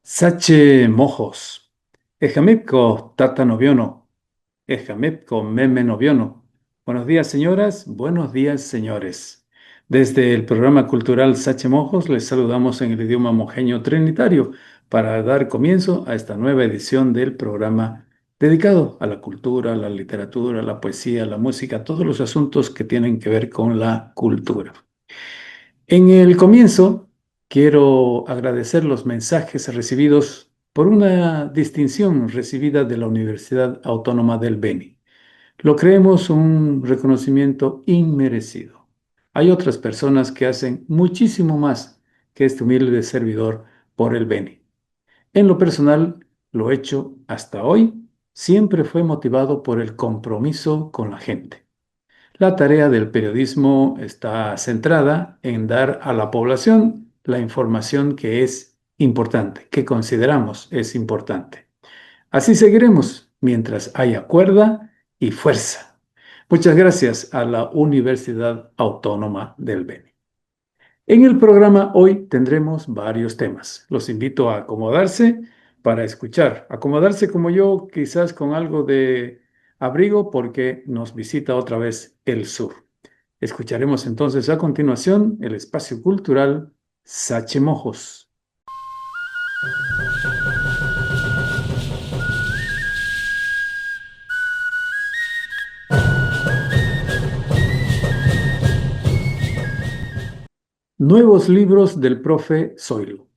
Sache mojos, ejamipco tata noviono, ejamipco meme noviono. Buenos días, señoras, buenos días, señores. Desde el programa cultural Sache Mojos les saludamos en el idioma mojeño trinitario para dar comienzo a esta nueva edición del programa dedicado a la cultura, la literatura, la poesía, la música, todos los asuntos que tienen que ver con la cultura. En el comienzo, quiero agradecer los mensajes recibidos por una distinción recibida de la Universidad Autónoma del Beni. Lo creemos un reconocimiento inmerecido. Hay otras personas que hacen muchísimo más que este humilde servidor por el Beni. En lo personal, lo hecho hasta hoy siempre fue motivado por el compromiso con la gente. La tarea del periodismo está centrada en dar a la población la información que es importante, que consideramos es importante. Así seguiremos mientras haya cuerda y fuerza. Muchas gracias a la Universidad Autónoma del Beni. En el programa hoy tendremos varios temas. Los invito a acomodarse para escuchar. Acomodarse como yo, quizás con algo de abrigo porque nos visita otra vez el sur. Escucharemos entonces a continuación el espacio cultural Sachemojos. Nuevos libros del profe Zoilo.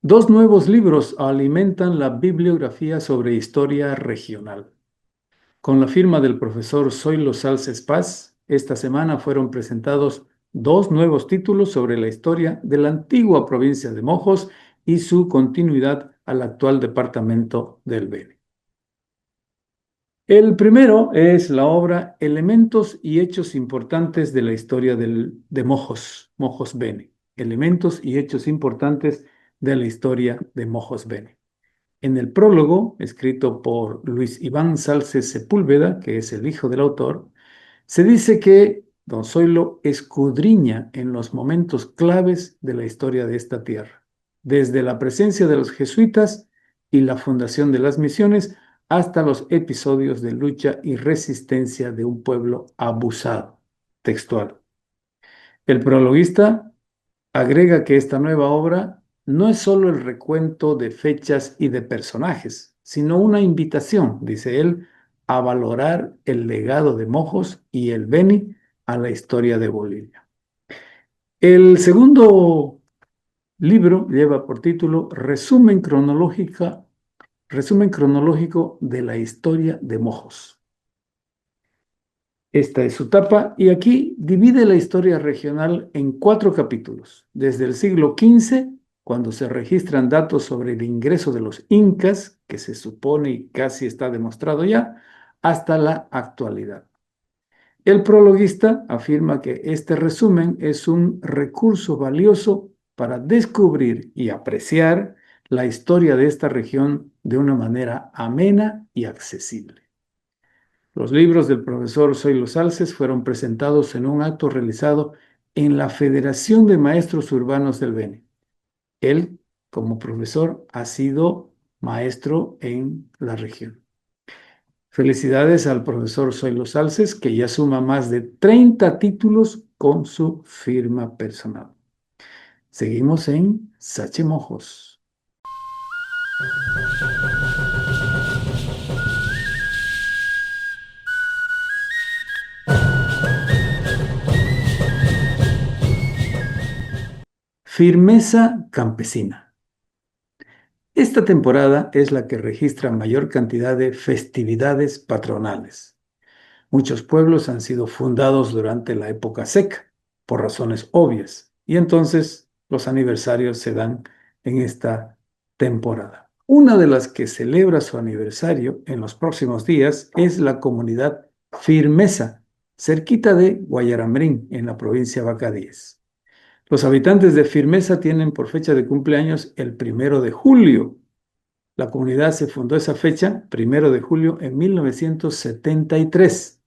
Dos nuevos libros alimentan la bibliografía sobre historia regional. Con la firma del profesor Zoilo Salces Paz, esta semana fueron presentados dos nuevos títulos sobre la historia de la antigua provincia de Mojos y su continuidad al actual departamento del Beni. El primero es la obra Elementos y hechos importantes de la historia de Mojos, Mojos Beni. Elementos y hechos importantes de la historia de Mojos Beni. En el prólogo, escrito por Luis Iván Salces Sepúlveda, que es el hijo del autor, se dice que don Zoilo escudriña en los momentos claves de la historia de esta tierra, desde la presencia de los jesuitas y la fundación de las misiones hasta los episodios de lucha y resistencia de un pueblo abusado. Textual. El prologuista agrega que esta nueva obra no es solo el recuento de fechas y de personajes, sino una invitación, dice él, a valorar el legado de Mojos y el Beni a la historia de Bolivia. El segundo libro lleva por título Resumen cronológico de la historia de Mojos. Esta es su tapa y aquí divide la historia regional en 4 capítulos, desde el siglo XV, cuando se registran datos sobre el ingreso de los incas, que se supone y casi está demostrado ya, hasta la actualidad. El prologuista afirma que este resumen es un recurso valioso para descubrir y apreciar la historia de esta región de una manera amena y accesible. Los libros del profesor Zoilo Salces fueron presentados en un acto realizado en la Federación de Maestros Urbanos del Beni. Él, como profesor, ha sido maestro en la región. Felicidades al profesor Zoilo Salces, que ya suma más de 30 títulos con su firma personal. Seguimos en Sachemojos. Firmeza campesina. Esta temporada es la que registra mayor cantidad de festividades patronales. Muchos pueblos han sido fundados durante la época seca, por razones obvias, y entonces los aniversarios se dan en esta temporada. Una de las que celebra su aniversario en los próximos días es la comunidad Firmeza, cerquita de Guayaramrín, en la provincia de Bacadíes. Los habitantes de Firmeza tienen por fecha de cumpleaños el 1 de julio. La comunidad se fundó esa fecha, 1 de julio, en 1973.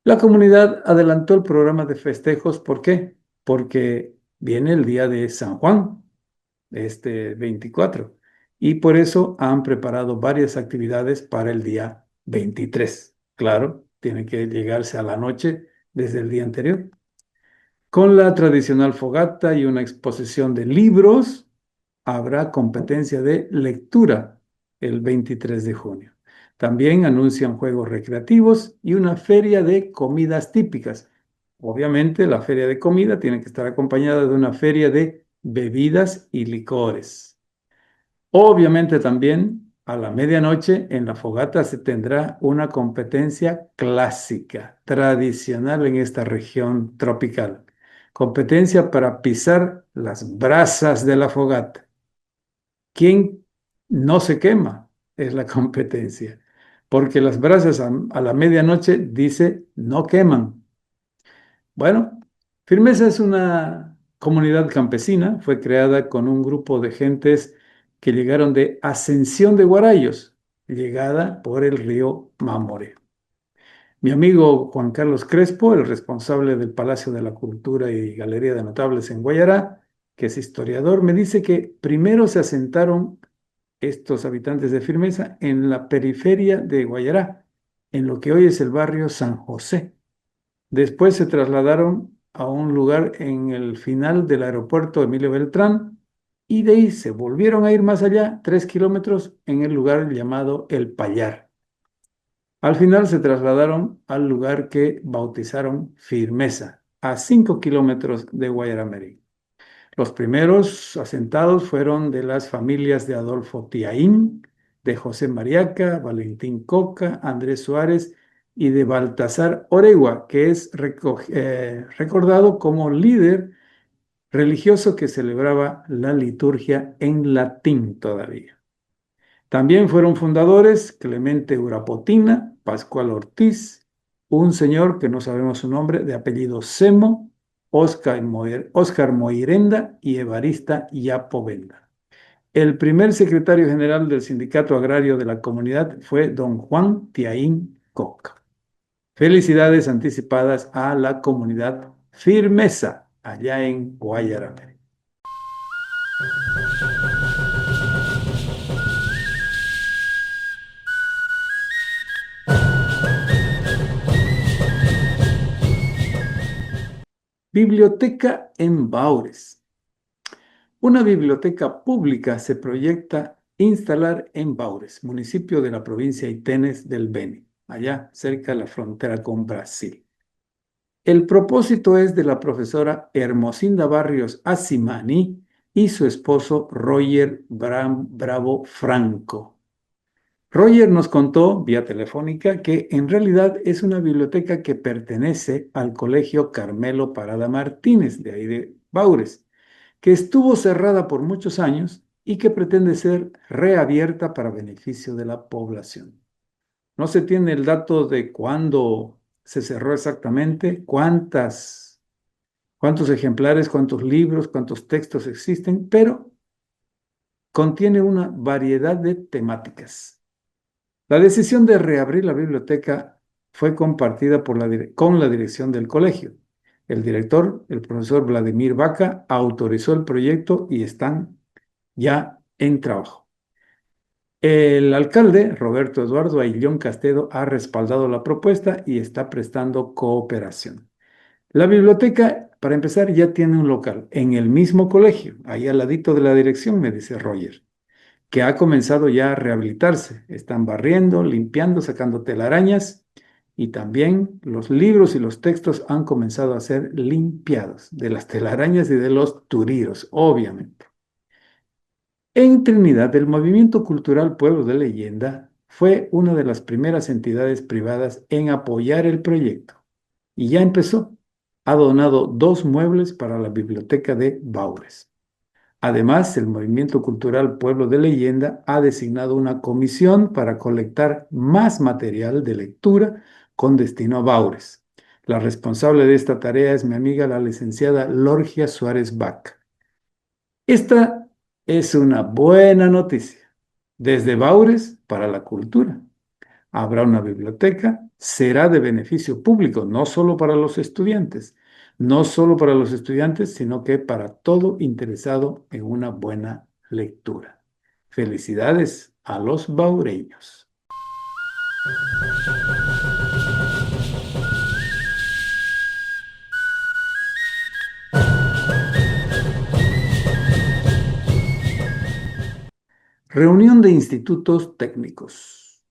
La comunidad adelantó el programa de festejos. ¿Por qué? Porque viene el día de San Juan, este 24, y por eso han preparado varias actividades para el día 23. Claro, tiene que llegarse a la noche desde el día anterior, con la tradicional fogata y una exposición de libros. Habrá competencia de lectura el 23 de junio. También anuncian juegos recreativos y una feria de comidas típicas. Obviamente, la feria de comida tiene que estar acompañada de una feria de bebidas y licores. Obviamente también a la medianoche en la fogata se tendrá una competencia clásica, tradicional en esta región tropical. Competencia para pisar las brasas de la fogata. ¿Quién no se quema? Es la competencia. Porque las brasas a la medianoche dice no queman. Bueno, Firmeza es una comunidad campesina, fue creada con un grupo de gentes que llegaron de Ascensión de Guarayos, llegada por el río Mamoré. Mi amigo Juan Carlos Crespo, el responsable del Palacio de la Cultura y Galería de Notables en Guayará, que es historiador, me dice que primero se asentaron estos habitantes de Firmeza en la periferia de Guayará, en lo que hoy es el barrio San José. Después se trasladaron a un lugar en el final del aeropuerto Emilio Beltrán y de ahí se volvieron a ir más allá, 3 kilómetros, en el lugar llamado El Payar. Al final se trasladaron al lugar que bautizaron Firmeza, a 5 kilómetros de Guayaramerí. Los primeros asentados fueron de las familias de Adolfo Tiaín, de José Mariaca, Valentín Coca, Andrés Suárez y de Baltasar Oregua, que es recordado como líder religioso que celebraba la liturgia en latín todavía. También fueron fundadores Clemente Urapotina, Pascual Ortiz, un señor que no sabemos su nombre, de apellido Semo, Óscar Moirenda y Evarista Yapovenda. El primer secretario general del Sindicato Agrario de la comunidad fue don Juan Tiaín Coca. Felicidades anticipadas a la comunidad Firmeza, allá en Guayará. Biblioteca en Baures. Una biblioteca pública se proyecta instalar en Baures, municipio de la provincia Itenes del Beni, allá cerca de la frontera con Brasil. El propósito es de la profesora Hermosinda Barrios Asimani y su esposo Roger Bravo Franco. Roger nos contó vía telefónica que en realidad es una biblioteca que pertenece al Colegio Carmelo Parada Martínez, de ahí de Baures, que estuvo cerrada por muchos años y que pretende ser reabierta para beneficio de la población. No se tiene el dato de cuándo se cerró exactamente, cuántos ejemplares, cuántos libros, cuántos textos existen, pero contiene una variedad de temáticas. La decisión de reabrir la biblioteca fue compartida con la dirección del colegio. El director, el profesor Vladimir Vaca, autorizó el proyecto y están ya en trabajo. El alcalde, Roberto Eduardo Ayllón Castedo, ha respaldado la propuesta y está prestando cooperación. La biblioteca, para empezar, ya tiene un local en el mismo colegio, ahí al ladito de la dirección, me dice Roger, que ha comenzado ya a rehabilitarse. Están barriendo, limpiando, sacando telarañas y también los libros y los textos han comenzado a ser limpiados de las telarañas y de los turiros, obviamente. En Trinidad, el Movimiento Cultural Pueblo de Leyenda fue una de las primeras entidades privadas en apoyar el proyecto y ya empezó. Ha donado 2 muebles para la biblioteca de Baures. Además, el Movimiento Cultural Pueblo de Leyenda ha designado una comisión para colectar más material de lectura con destino a Baures. La responsable de esta tarea es mi amiga la licenciada Lorgia Suárez Bach. Esta es una buena noticia. Desde Baures para la cultura. Habrá una biblioteca, será de beneficio público, no solo para los estudiantes, no solo para los estudiantes, sino que para todo interesado en una buena lectura. Felicidades a los baureños. Reunión de institutos técnicos.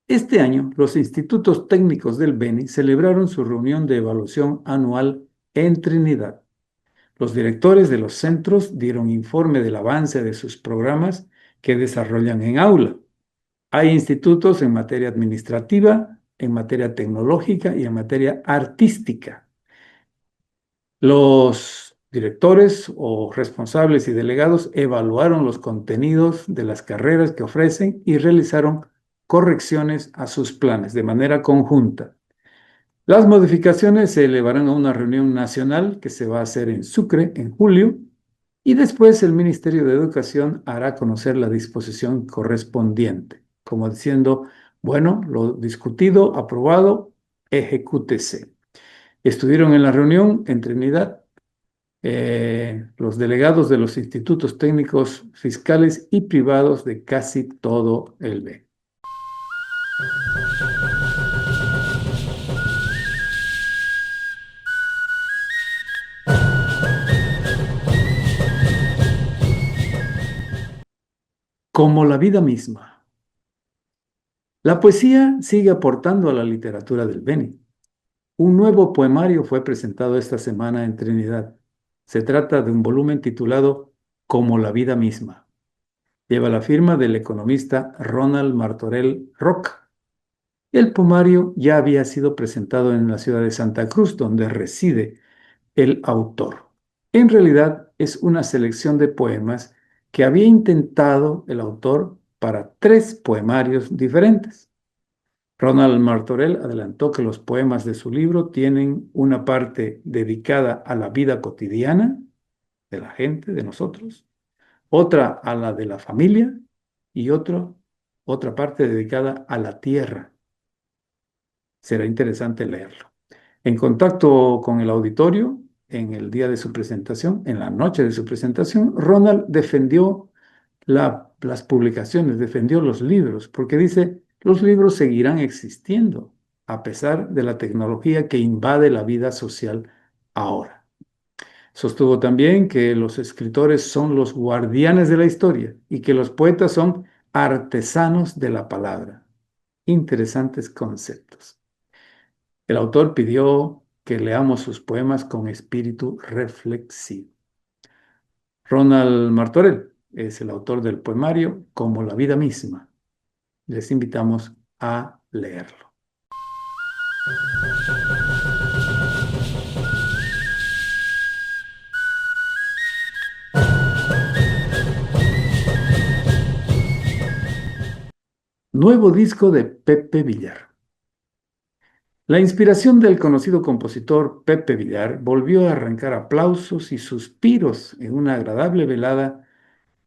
Este año, los institutos técnicos del Beni celebraron su reunión de evaluación anual en Trinidad. Los directores de los centros dieron informe del avance de sus programas que desarrollan en aula. Hay institutos en materia administrativa, en materia tecnológica y en materia artística. Los directores o responsables y delegados evaluaron los contenidos de las carreras que ofrecen y realizaron correcciones a sus planes de manera conjunta. Las modificaciones se elevarán a una reunión nacional que se va a hacer en Sucre en julio y después el Ministerio de Educación hará conocer la disposición correspondiente, como diciendo, bueno, lo discutido, aprobado, ejecútese. Estuvieron en la reunión en Trinidad los delegados de los institutos técnicos fiscales y privados de casi todo el B. Como la vida misma. La poesía sigue aportando a la literatura del Beni. Un nuevo poemario fue presentado esta semana en Trinidad. Se trata de un volumen titulado Como la vida misma. Lleva la firma del economista Ronald Martorell Rock. El poemario ya había sido presentado en la ciudad de Santa Cruz, donde reside el autor. En realidad es una selección de poemas que había intentado el autor para 3 poemarios diferentes. Ronald Martorell adelantó que los poemas de su libro tienen una parte dedicada a la vida cotidiana de la gente, de nosotros, otra a la de la familia y otra parte dedicada a la tierra. Será interesante leerlo. En contacto con el auditorio, en el día de su presentación, en la noche de su presentación, Ronald defendió las publicaciones, defendió los libros, porque dice, los libros seguirán existiendo a pesar de la tecnología que invade la vida social ahora. Sostuvo también que los escritores son los guardianes de la historia y que los poetas son artesanos de la palabra. Interesantes conceptos. El autor pidió que leamos sus poemas con espíritu reflexivo. Ronald Martorell es el autor del poemario Como la vida misma. Les invitamos a leerlo. Nuevo disco de Pepe Villar. La inspiración del conocido compositor Pepe Villar volvió a arrancar aplausos y suspiros en una agradable velada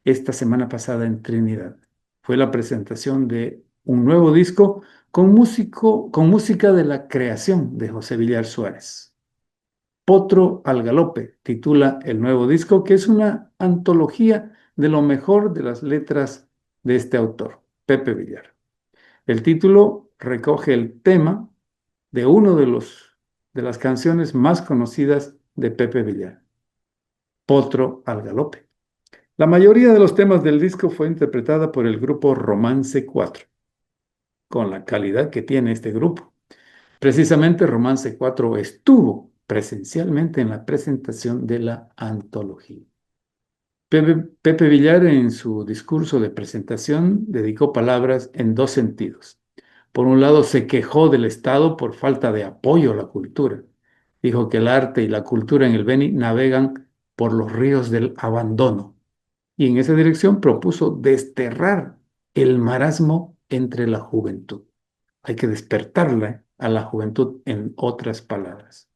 esta semana pasada en Trinidad. Fue la presentación de un nuevo disco con música de la creación de José Villar Suárez. Potro al Galope titula el nuevo disco, que es una antología de lo mejor de las letras de este autor, Pepe Villar. El título recoge el tema de uno de las canciones más conocidas de Pepe Villar, Potro al Galope. La mayoría de los temas del disco fue interpretada por el grupo Romance 4, con la calidad que tiene este grupo. Precisamente Romance 4 estuvo presencialmente en la presentación de la antología. Pepe Villar en su discurso de presentación dedicó palabras en 2 sentidos. Por un lado, se quejó del Estado por falta de apoyo a la cultura. Dijo que el arte y la cultura en el Beni navegan por los ríos del abandono. Y en esa dirección propuso desterrar el marasmo entre la juventud. Hay que despertarla a la juventud, en otras palabras.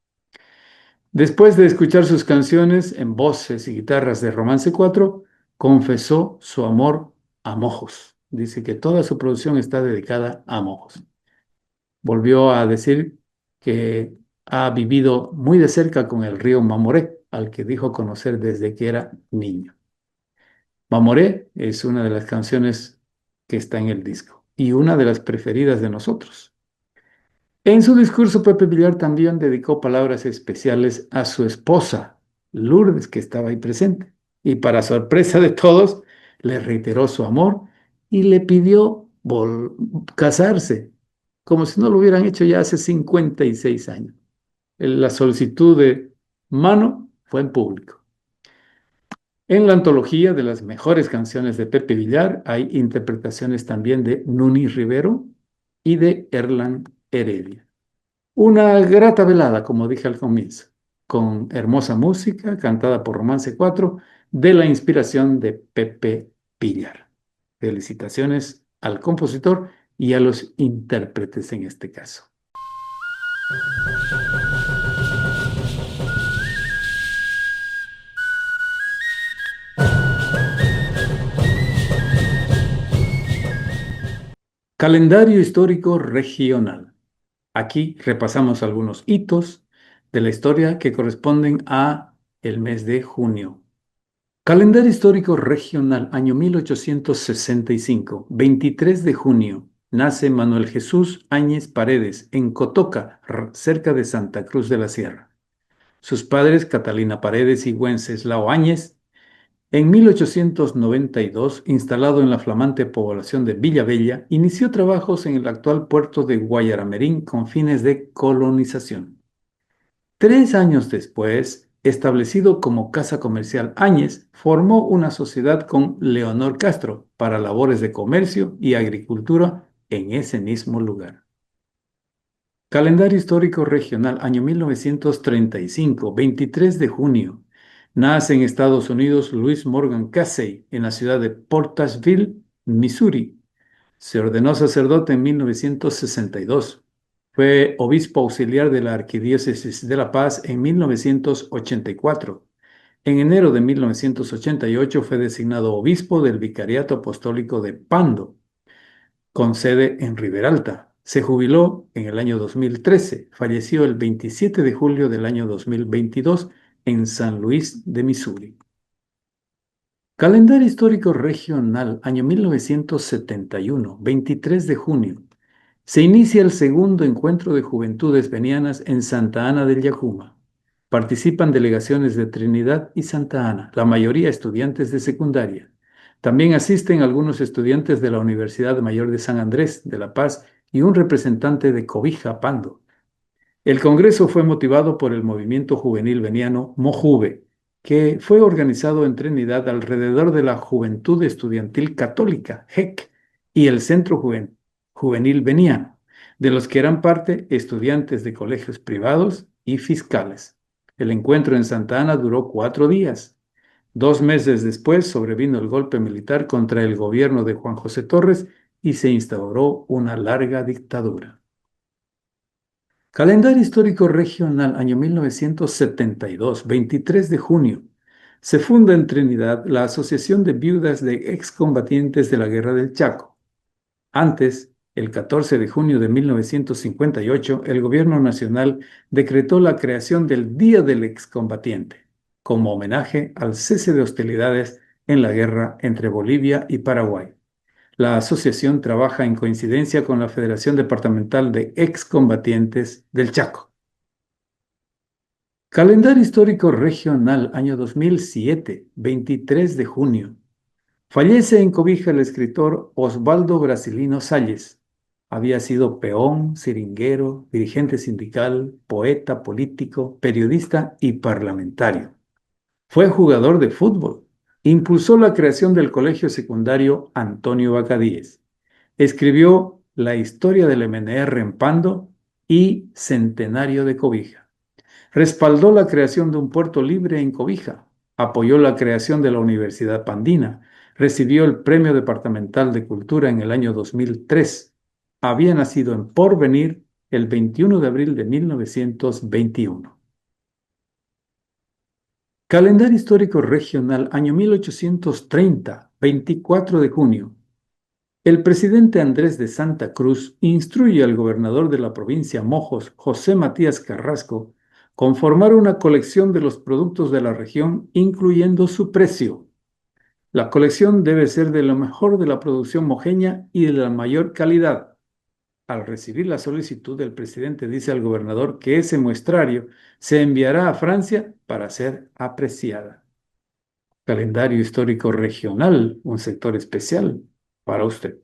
Después de escuchar sus canciones en voces y guitarras de Romance 4, confesó su amor a Mojos. Dice que toda su producción está dedicada a Mojos. Volvió a decir que ha vivido muy de cerca con el río Mamoré, al que dijo conocer desde que era niño. Mamoré es una de las canciones que está en el disco y una de las preferidas de nosotros. En su discurso, Pepe Villar también dedicó palabras especiales a su esposa, Lourdes, que estaba ahí presente, y para sorpresa de todos, le reiteró su amor y le pidió casarse, como si no lo hubieran hecho ya hace 56 años. La solicitud de mano fue en público. En la antología de las mejores canciones de Pepe Villar hay interpretaciones también de Nuni Rivero y de Erlan Heredia. Una grata velada, como dije al comienzo, con hermosa música cantada por Romance 4 de la inspiración de Pepe Villar. Felicitaciones al compositor y a los intérpretes en este caso. Calendario histórico regional. Aquí repasamos algunos hitos de la historia que corresponden a el mes de junio. Calendario histórico regional, año 1865, 23 de junio. Nace Manuel Jesús Áñez Paredes en Cotoca, cerca de Santa Cruz de la Sierra. Sus padres, Catalina Paredes y Wenceslao Áñez. En 1892, instalado en la flamante población de Villavella, inició trabajos en el actual puerto de Guayaramerín con fines de colonización. 3 años después, establecido como Casa Comercial Áñez, formó una sociedad con Leonor Castro para labores de comercio y agricultura en ese mismo lugar. Calendario histórico regional, año 1935, 23 de junio. Nace en Estados Unidos Louis Morgan Casey en la ciudad de Portasville, Missouri. Se ordenó sacerdote en 1962. Fue obispo auxiliar de la Arquidiócesis de La Paz en 1984. En enero de 1988 fue designado obispo del Vicariato Apostólico de Pando, con sede en Riberalta. Se jubiló en el año 2013. Falleció el 27 de julio del año 2022 en San Luis de Missouri. Calendario histórico regional, año 1971, 23 de junio. Se inicia el segundo encuentro de juventudes venianas en Santa Ana del Yajuma. Participan delegaciones de Trinidad y Santa Ana, la mayoría estudiantes de secundaria. También asisten algunos estudiantes de la Universidad Mayor de San Andrés de La Paz y un representante de Cobija Pando. El congreso fue motivado por el movimiento juvenil veniano Mojuve, que fue organizado en Trinidad alrededor de la Juventud Estudiantil Católica, JEC, y el Centro Juvenil Veniano, de los que eran parte estudiantes de colegios privados y fiscales. El encuentro en Santa Ana duró 4 días. 2 meses después sobrevino el golpe militar contra el gobierno de Juan José Torres y se instauró una larga dictadura. Calendario histórico regional, año 1972, 23 de junio. Se funda en Trinidad la Asociación de Viudas de Excombatientes de la Guerra del Chaco. Antes, el 14 de junio de 1958, el gobierno nacional decretó la creación del Día del Excombatiente, como homenaje al cese de hostilidades en la guerra entre Bolivia y Paraguay. La asociación trabaja en coincidencia con la Federación Departamental de Excombatientes del Chaco. Calendario histórico regional, año 2007, 23 de junio. Fallece en Cobija el escritor Osvaldo Brasilino Salles. Había sido peón, seringuero, dirigente sindical, poeta, político, periodista y parlamentario. Fue jugador de fútbol. Impulsó la creación del colegio secundario Antonio Bacadíes. Escribió La historia del MNR en Pando y Centenario de Cobija. Respaldó la creación de un puerto libre en Cobija. Apoyó la creación de la Universidad Pandina. Recibió el Premio Departamental de Cultura en el año 2003. Había nacido en Porvenir, el 21 de abril de 1921. Calendario histórico regional, año 1830, 24 de junio. El presidente Andrés de Santa Cruz instruye al gobernador de la provincia Mojos, José Matías Carrasco, conformar una colección de los productos de la región, incluyendo su precio. La colección debe ser de lo mejor de la producción mojeña y de la mayor calidad. Al recibir la solicitud, el presidente dice al gobernador que ese muestrario se enviará a Francia para ser apreciada. Calendario histórico regional, un sector especial para usted.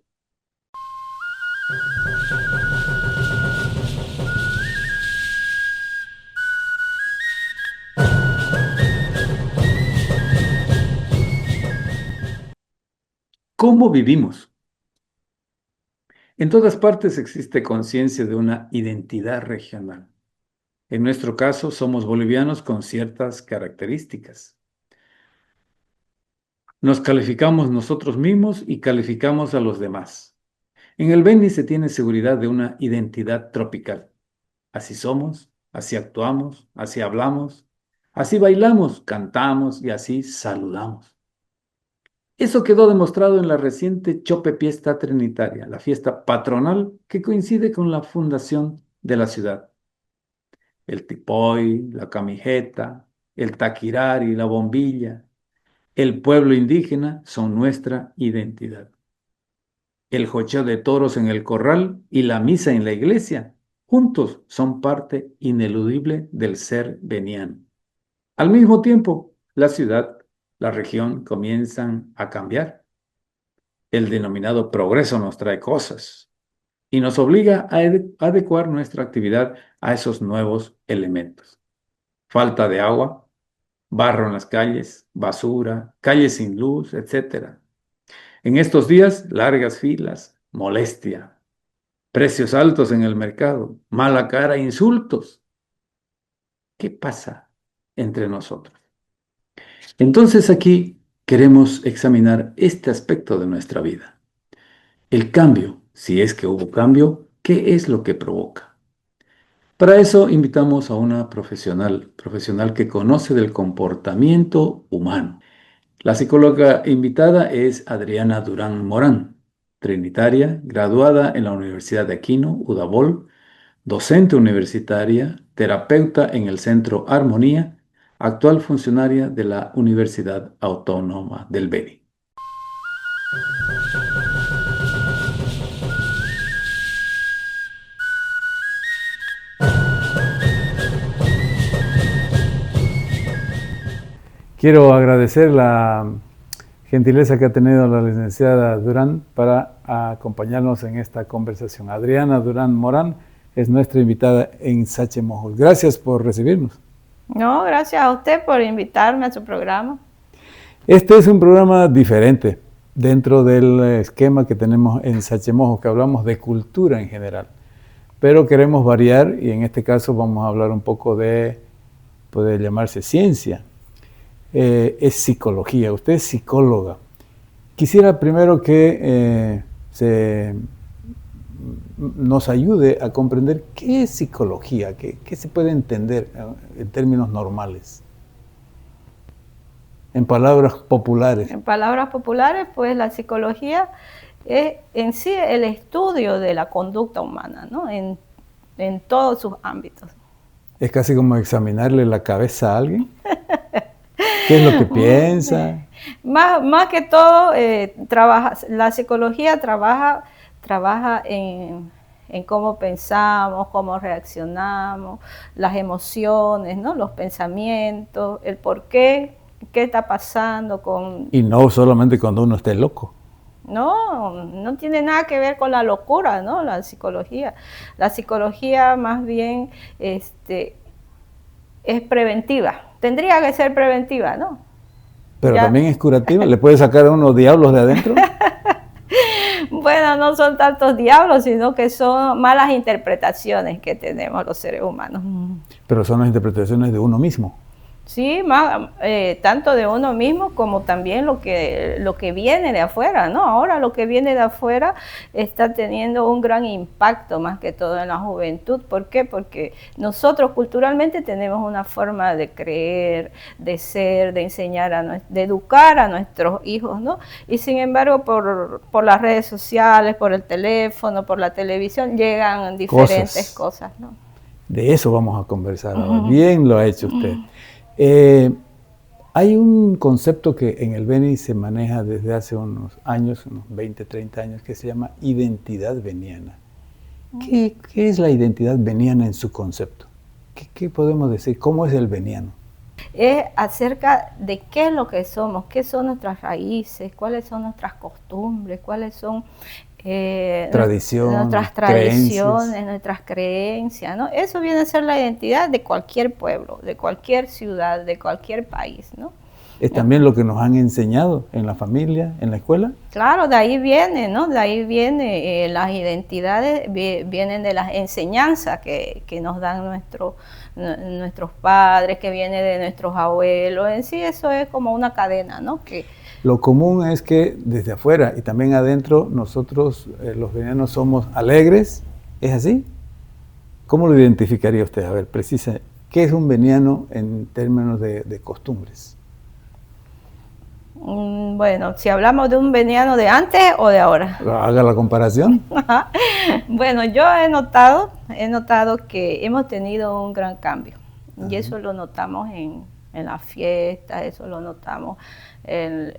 ¿Cómo vivimos? En todas partes existe conciencia de una identidad regional. En nuestro caso, somos bolivianos con ciertas características. Nos calificamos nosotros mismos y calificamos a los demás. En el Beni se tiene seguridad de una identidad tropical. Así somos, así actuamos, así hablamos, así bailamos, cantamos y así saludamos. Eso quedó demostrado en la reciente Chope Fiesta Trinitaria, la fiesta patronal que coincide con la fundación de la ciudad. El tipoy, la camijeta, el taquirari, la bombilla, el pueblo indígena son nuestra identidad. El jocheo de toros en el corral y la misa en la iglesia, juntos son parte ineludible del ser beniano. Al mismo tiempo, la ciudad, la región comienzan a cambiar. El denominado progreso nos trae cosas y nos obliga a adecuar nuestra actividad a esos nuevos elementos. Falta de agua, barro en las calles, basura, calles sin luz, etc. En estos días, largas filas, molestia, precios altos en el mercado, mala cara, insultos. ¿Qué pasa entre nosotros? Entonces aquí queremos examinar este aspecto de nuestra vida. El cambio, si es que hubo cambio, ¿qué es lo que provoca? Para eso invitamos a una profesional que conoce del comportamiento humano. La psicóloga invitada es Adriana Durán Morán, trinitaria, graduada en la Universidad de Aquino, Udabol, docente universitaria, terapeuta en el Centro Armonía, actual funcionaria de la Universidad Autónoma del Beni. Quiero agradecer la gentileza que ha tenido la licenciada Durán para acompañarnos en esta conversación. Adriana Durán Morán es nuestra invitada en Sache Mojos. Gracias por recibirnos. No, gracias a usted por invitarme a su programa. Este es un programa diferente dentro del esquema que tenemos en Sache Mojos, que hablamos de cultura en general. Pero queremos variar y en este caso vamos a hablar un poco de, puede llamarse ciencia. Es psicología, usted es psicóloga. Quisiera primero que nos ayude a comprender qué es psicología, qué se puede entender en términos normales, en palabras populares. En palabras populares, pues la psicología es en sí el estudio de la conducta humana, ¿no? En todos sus ámbitos. Es casi como examinarle la cabeza a alguien. ¿Qué es lo que piensa? Más que todo, la psicología trabaja en cómo pensamos, cómo reaccionamos, las emociones, ¿no? Los pensamientos, el por qué está pasando con... Y no solamente cuando uno esté loco. No tiene nada que ver con la locura, ¿no? La psicología. La psicología más bien es preventiva. Tendría que ser preventiva, ¿no? Pero también es curativa. ¿Le puede sacar a unos diablos de adentro? Bueno, no son tantos diablos, sino que son malas interpretaciones que tenemos los seres humanos. Pero son las interpretaciones de uno mismo. Sí, más, tanto de uno mismo como también lo que viene de afuera, ¿no? Ahora lo que viene de afuera está teniendo un gran impacto más que todo en la juventud. ¿Por qué? Porque nosotros culturalmente tenemos una forma de creer, de ser, de enseñar, de educar a nuestros hijos, ¿no? Y sin embargo, por las redes sociales, por el teléfono, por la televisión, llegan diferentes cosas, ¿no? De eso vamos a conversar ahora. Bien lo ha hecho usted. Hay un concepto que en el Beni se maneja desde hace unos años, unos 20, 30 años, que se llama identidad beniana. ¿Qué es la identidad beniana en su concepto? ¿Qué podemos decir? ¿Cómo es el beniano? Es acerca de qué es lo que somos, qué son nuestras raíces, cuáles son nuestras costumbres, cuáles son nuestras tradiciones, nuestras creencias, ¿no? Eso viene a ser la identidad de cualquier pueblo, de cualquier ciudad, de cualquier país, ¿no? ¿Es también lo que nos han enseñado en la familia, en la escuela? Claro, de ahí viene, ¿no? De ahí viene las identidades, vienen de las enseñanzas que nos dan nuestros padres, que viene de nuestros abuelos. En sí eso es como una cadena, ¿no? Lo común es que desde afuera y también adentro nosotros los benianos somos alegres, ¿es así? ¿Cómo lo identificaría usted? A ver, precisa, ¿qué es un beniano en términos de costumbres? Bueno, si hablamos de un beniano de antes o de ahora. Haga la comparación. Bueno, yo he notado que hemos tenido un gran cambio. Y eso lo notamos en las fiestas, eso lo notamos en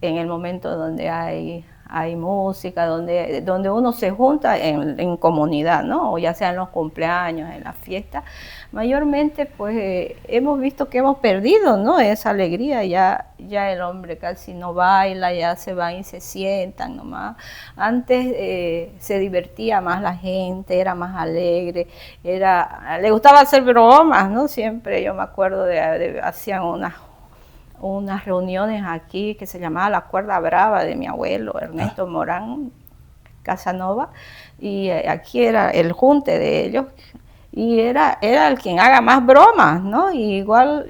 el momento donde hay música, donde uno se junta en comunidad, ¿no? O ya sea en los cumpleaños, en las fiestas. Mayormente, pues, hemos visto que hemos perdido, ¿no? Esa alegría. Ya el hombre casi no baila, ya se van y se sientan nomás. Antes se divertía más la gente, era más alegre, le gustaba hacer bromas, ¿no? Siempre yo me acuerdo hacían unas reuniones aquí que se llamaba La Cuerda Brava de mi abuelo Ernesto Morán Casanova, y aquí era el junte de ellos, y era el quien haga más bromas, ¿no? Y igual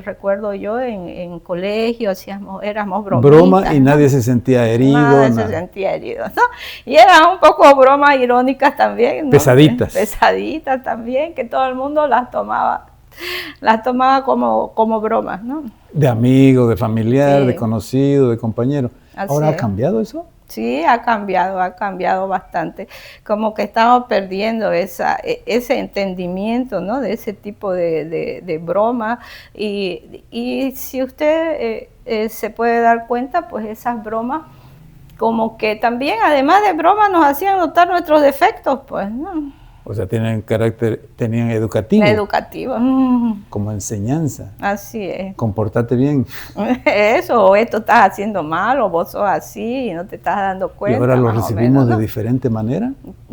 recuerdo yo en colegio éramos bromistas. Broma y ¿no? Nadie se sentía herido. Nadie se sentía herido, ¿no? Y eran un poco bromas irónicas también, ¿no? Pesaditas. Pesaditas también, que todo el mundo las tomaba como bromas, ¿no? De amigo, de familiar, sí. De conocido, de compañero. ¿Ahora ha cambiado eso? Sí, ha cambiado bastante. Como que estamos perdiendo ese entendimiento, ¿no? De ese tipo de broma. Y si usted se puede dar cuenta, pues esas bromas, como que también, además de bromas, nos hacían notar nuestros defectos, pues, ¿no? O sea, tenían educativo. Educativo. Como enseñanza. Así es. Comportate bien. Eso, o esto estás haciendo mal, o vos sos así y no te estás dando cuenta. ¿Y ahora lo recibimos de diferente manera?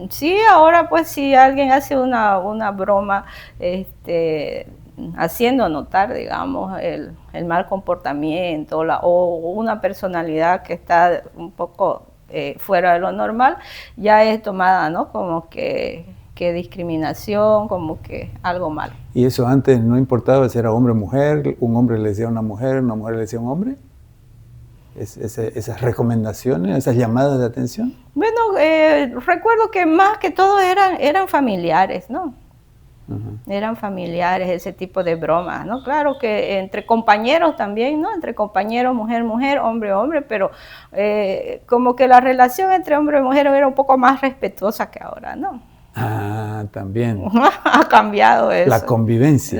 Sí, ahora pues si alguien hace una broma, haciendo notar, digamos, el mal comportamiento o una personalidad que está un poco fuera de lo normal, ya es tomada, ¿no? Como que discriminación, como que algo malo. ¿Y eso antes no importaba si era hombre o mujer? ¿Un hombre le decía a una mujer le decía a un hombre? ¿Esas recomendaciones, esas llamadas de atención? Bueno, recuerdo que más que todo eran familiares, ¿no? Eran familiares, ese tipo de bromas, ¿no? Claro que entre compañeros también, ¿no? Entre compañeros, mujer, hombre, pero como que la relación entre hombre y mujer era un poco más respetuosa que ahora, ¿no? Ah, también. Ha cambiado eso. La convivencia.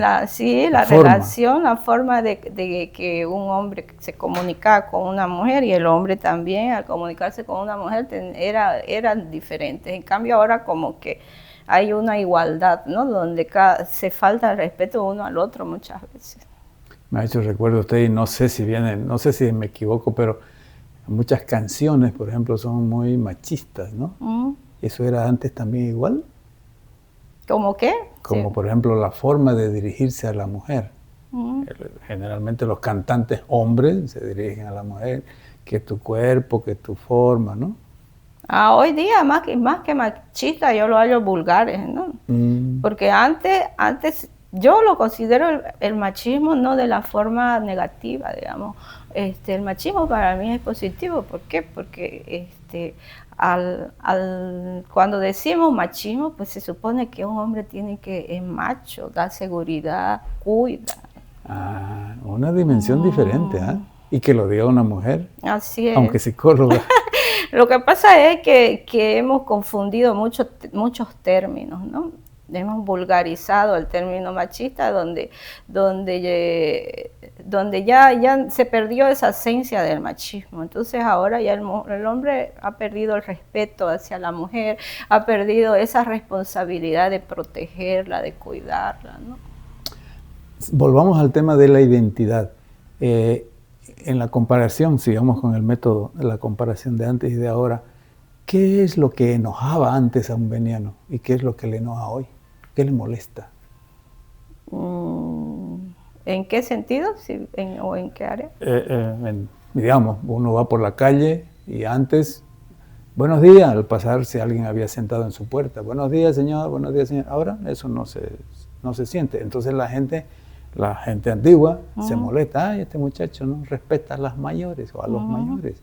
La relación, la forma de que un hombre se comunicaba con una mujer y el hombre también al comunicarse con una mujer eran diferentes. En cambio ahora como que hay una igualdad, ¿no? Donde se falta el respeto uno al otro muchas veces. Me ha hecho recuerdo usted, y no sé si me equivoco, pero muchas canciones, por ejemplo, son muy machistas, ¿no? ¿Eso era antes también igual? ¿Cómo qué? Como sí. Por ejemplo la forma de dirigirse a la mujer. Generalmente los cantantes hombres se dirigen a la mujer, que tu cuerpo, que tu forma, ¿no? Hoy día más que machista yo lo hallo vulgares, ¿no? Porque antes yo lo considero el machismo no de la forma negativa, digamos. El machismo para mí es positivo. ¿Por qué? Porque cuando decimos machismo, pues se supone que un hombre tiene que es macho, da seguridad, cuida. Ah, una dimensión diferente, ¿ah? Y que lo diga una mujer, Así es. aunque psicóloga. Lo que pasa es que hemos confundido muchos términos, ¿no? Hemos vulgarizado el término machista donde ya se perdió esa esencia del machismo. Entonces ahora ya el hombre ha perdido el respeto hacia la mujer, ha perdido esa responsabilidad de protegerla, de cuidarla, ¿no? Volvamos al tema de la identidad. En la comparación, sigamos con el método de la comparación de antes y de ahora, ¿qué es lo que enojaba antes a un veniano y qué es lo que le enoja hoy? ¿Qué le molesta? ¿En qué sentido? ¿O en qué área? Digamos, uno va por la calle y antes, buenos días, al pasar si alguien había sentado en su puerta, buenos días señor, buenos días señor. Ahora eso no se siente. Entonces la gente antigua se molesta, ay, este muchacho no respeta a las mayores o a los mayores.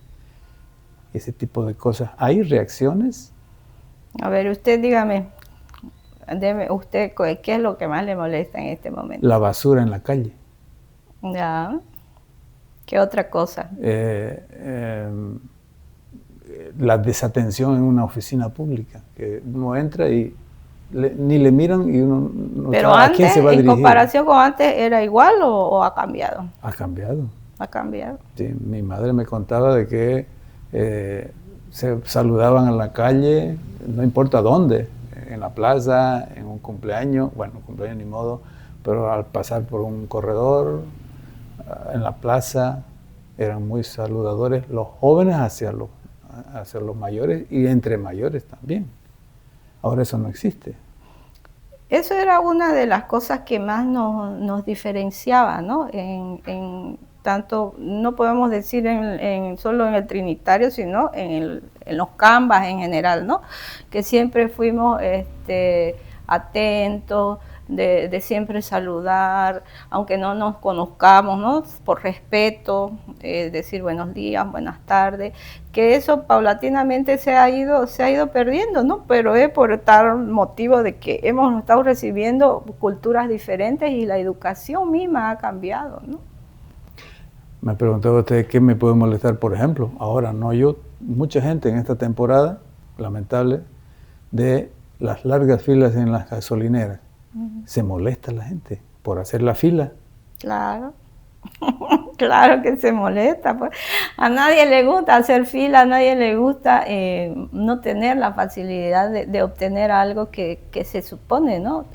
Ese tipo de cosas. ¿Hay reacciones? A ver, usted dígame, usted, ¿qué es lo que más le molesta en este momento? La basura en la calle. Ya. ¿Qué otra cosa? La desatención en una oficina pública, que uno entra y ni le miran y uno no Pero sabe antes, a quién se va a dirigir. ¿en comparación con antes era igual o ha cambiado? Ha cambiado. Ha cambiado. Sí, mi madre me contaba de que se saludaban en la calle, no importa dónde, en la plaza, en un cumpleaños, bueno, cumpleaños ni modo, pero al pasar por un corredor, en la plaza, eran muy saludadores los jóvenes hacia los mayores y entre mayores también. Ahora eso no existe. Eso era una de las cosas que más nos diferenciaba, ¿no? Tanto, no podemos decir solo en el Trinitario, sino en los Canvas en general, ¿no? Que siempre fuimos atentos, de siempre saludar, aunque no nos conozcamos, ¿no? Por respeto, decir buenos días, buenas tardes, que eso paulatinamente se ha ido perdiendo, ¿no? Pero es por tal motivo de que hemos estado recibiendo culturas diferentes y la educación misma ha cambiado, ¿no? Me preguntaba usted qué me puede molestar, por ejemplo, ahora no yo, mucha gente en esta temporada, lamentable, de las largas filas en las gasolineras. Se molesta la gente por hacer la fila. Claro, claro que se molesta. Pues. A nadie le gusta hacer fila, a nadie le gusta no tener la facilidad de obtener algo que se supone, ¿no?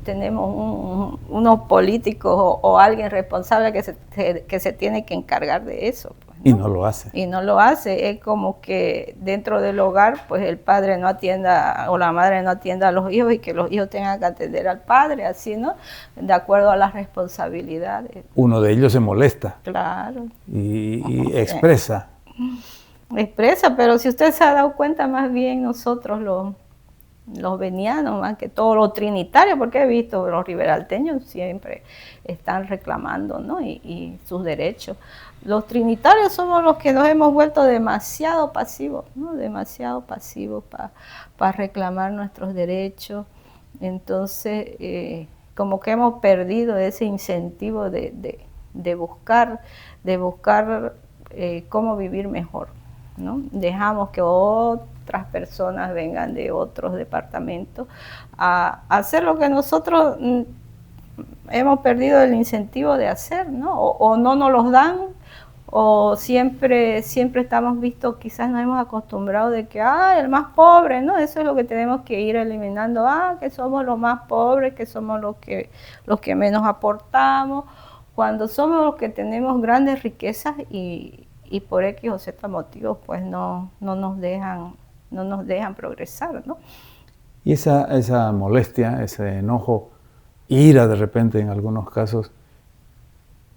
Tenemos unos políticos o alguien responsable que se tiene que encargar de eso. Pues, ¿no? Y no lo hace. Y no lo hace. Es como que dentro del hogar, pues el padre no atienda o la madre no atienda a los hijos y que los hijos tengan que atender al padre, así, ¿no? De acuerdo a las responsabilidades. Uno de ellos se molesta. Claro. Y expresa. Expresa, pero si usted se ha dado cuenta, más bien nosotros los venianos, más que todo los trinitarios, porque he visto los riberalteños siempre están reclamando, ¿no? y sus derechos. Los trinitarios somos los que nos hemos vuelto demasiado pasivos, ¿no? Demasiado pasivos para reclamar nuestros derechos. Entonces, como que hemos perdido ese incentivo de buscar cómo vivir mejor, ¿no? Dejamos que otras personas vengan de otros departamentos a hacer lo que nosotros hemos perdido el incentivo de hacer, ¿no? O no nos los dan, o siempre estamos vistos, quizás nos hemos acostumbrado de que, el más pobre, ¿no? Eso es lo que tenemos que ir eliminando, que somos los más pobres, que somos los que menos aportamos, cuando somos los que tenemos grandes riquezas y por X o Z motivos, pues no nos dejan progresar, ¿no? Y esa molestia, ese enojo, ira de repente en algunos casos,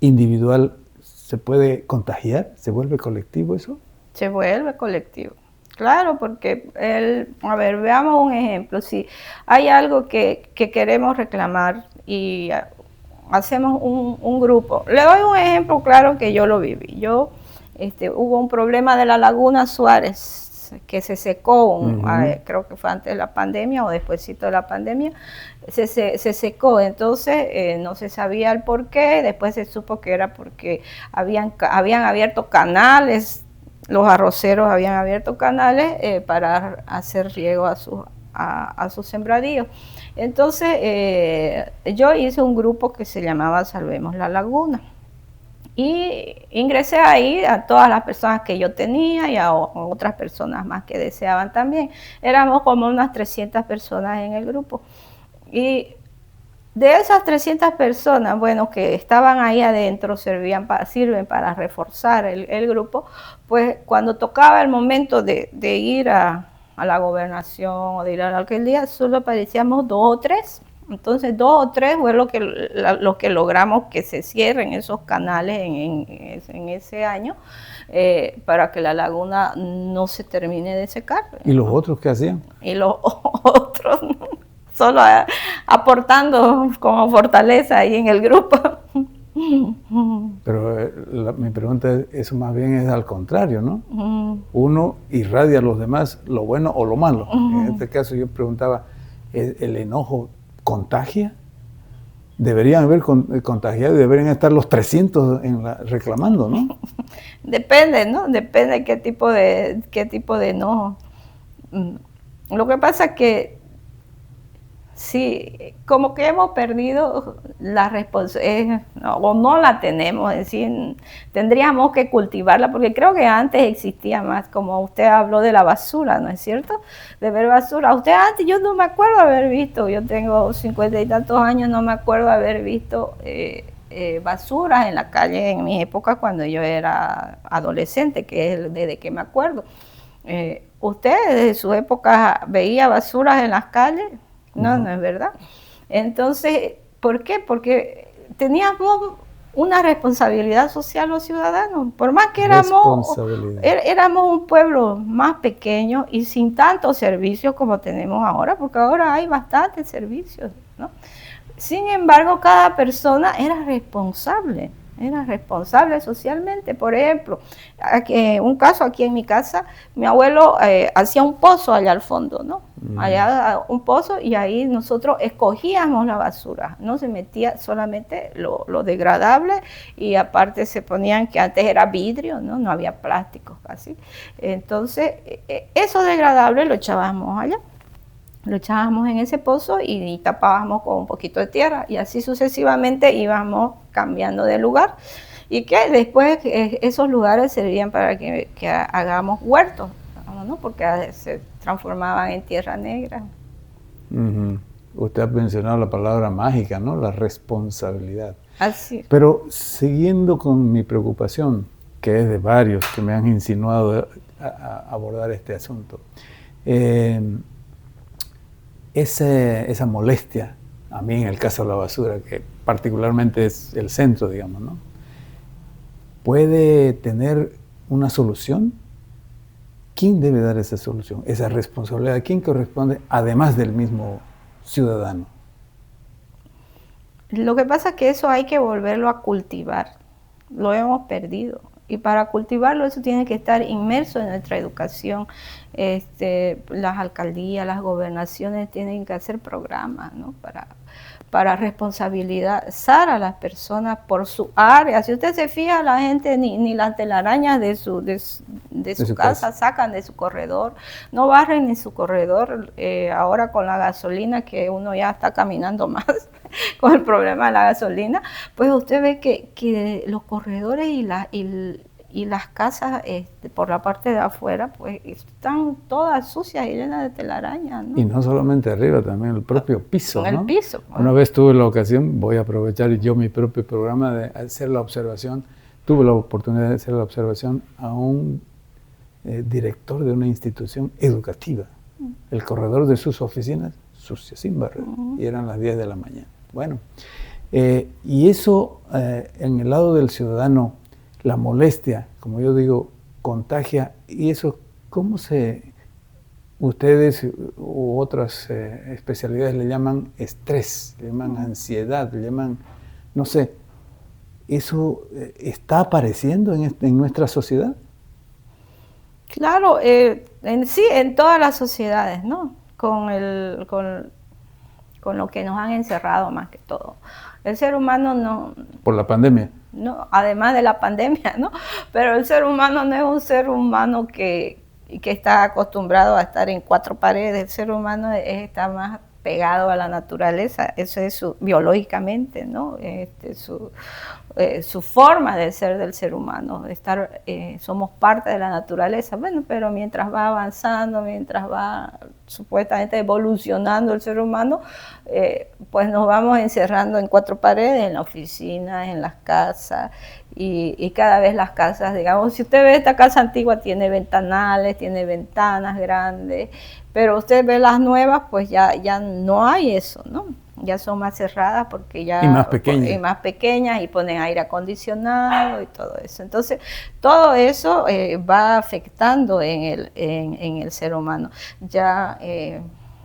individual, ¿se puede contagiar? ¿Se vuelve colectivo eso? Se vuelve colectivo, Claro, porque a ver, veamos un ejemplo. Si hay algo que queremos reclamar y hacemos un grupo. Le doy un ejemplo claro que yo lo viví. Hubo un problema de la Laguna Suárez que se secó, creo que fue antes de la pandemia o despuésito de la pandemia, se secó. Entonces no se sabía el por qué. Después se supo que era porque habían abierto canales. Los arroceros habían abierto canales para hacer riego a sus sembradíos. Entonces yo hice un grupo que se llamaba Salvemos la Laguna. Y ingresé ahí a todas las personas que yo tenía y a otras personas más que deseaban también. Éramos como unas 300 personas en el grupo. Y de esas 300 personas, bueno, que estaban ahí adentro, sirven para reforzar el grupo, pues cuando tocaba el momento de ir a la gobernación o de ir a la alcaldía, solo aparecíamos 2 o 3. Entonces 2 o 3 fue lo que logramos que se cierren esos canales en ese año para que la laguna no se termine de secar. ¿Y los otros qué hacían? Y los otros solo aportando como fortaleza ahí en el grupo. Pero mi pregunta es, eso más bien es al contrario, ¿no? Uno irradia a los demás lo bueno o lo malo. En este caso yo preguntaba, ¿el enojo contagia? Deberían haber contagiado y deberían estar los 300 reclamando, ¿no? Depende, ¿no? Depende qué tipo de enojo. Lo que pasa es que sí, como que hemos perdido la responsabilidad, o no la tenemos, es decir, tendríamos que cultivarla, porque creo que antes existía más, como usted habló de la basura, ¿no es cierto? De ver basura. Usted antes, yo no me acuerdo haber visto, yo tengo 50 y tantos años, no me acuerdo haber visto basuras en la calle en mi época cuando yo era adolescente, que es desde que me acuerdo. ¿Usted desde su época veía basuras en las calles? No, no es verdad. Entonces, ¿por qué? Porque teníamos una responsabilidad social los ciudadanos. Por más que éramos un pueblo más pequeño y sin tantos servicios como tenemos ahora, porque ahora hay bastantes servicios, ¿no? Sin embargo, cada persona era responsable socialmente. Por ejemplo, un caso aquí en mi casa, mi abuelo hacía un pozo allá al fondo, ¿no? Allá un pozo, y ahí nosotros escogíamos la basura, no se metía solamente lo degradable, y aparte se ponían, que antes era vidrio, no había plástico casi. Entonces, eso degradable lo echábamos allá. Lo echábamos en ese pozo y tapábamos con un poquito de tierra, y así sucesivamente íbamos cambiando de lugar, y que después esos lugares servían para que hagamos huertos, ¿no? Porque se transformaban en tierra negra. Usted ha mencionado la palabra mágica, ¿no? La responsabilidad. Así. Pero siguiendo con mi preocupación, que es de varios que me han insinuado a abordar este asunto, esa molestia, a mí en el caso de la basura, que particularmente es el centro, digamos, ¿no? ¿Puede tener una solución? ¿Quién debe dar esa solución, esa responsabilidad? ¿A quién corresponde, además del mismo ciudadano? Lo que pasa es que eso hay que volverlo a cultivar. Lo hemos perdido. Y para cultivarlo eso tiene que estar inmerso en nuestra educación. Las alcaldías, las gobernaciones tienen que hacer programas, ¿no? para responsabilizar a las personas por su área. Si usted se fija, la gente ni las telarañas de su casa sacan de su corredor, no barren ni su corredor. Ahora con la gasolina, que uno ya está caminando más con el problema de la gasolina, pues usted ve que los corredores y las casas por la parte de afuera, pues están todas sucias y llenas de telarañas, ¿no? Y no solamente arriba, también el propio piso, en ¿no? El piso. Una vez tuve la ocasión, voy a aprovechar yo mi propio programa de hacer la observación, tuve la oportunidad de hacer la observación a un director de una institución educativa. El corredor de sus oficinas sucio, sin barrer, y eran las 10 de la mañana. Bueno, y eso en el lado del ciudadano, la molestia, como yo digo, contagia, y eso ¿Cómo ustedes u otras especialidades le llaman estrés, le llaman ansiedad, le llaman, no sé, eso está apareciendo en nuestra sociedad? Claro, sí, en todas las sociedades, ¿no? Con lo que nos han encerrado más que todo. El ser humano no... Por la pandemia. No, además de la pandemia, ¿no? Pero el ser humano no es un ser humano que está acostumbrado a estar en cuatro paredes. El ser humano está más pegado a la naturaleza, eso es biológicamente, ¿no? Su forma de ser del ser humano, somos parte de la naturaleza. Bueno, pero mientras va avanzando, mientras va supuestamente evolucionando el ser humano, pues nos vamos encerrando en cuatro paredes, en la oficina, en las casas, y cada vez las casas, digamos, si usted ve esta casa antigua, tiene ventanales, tiene ventanas grandes, pero usted ve las nuevas, pues ya no hay eso, ¿no? Ya son más cerradas porque ya... Y más pequeñas. Y más pequeñas, y ponen aire acondicionado y todo eso. Entonces, todo eso va afectando en el ser humano. Ya,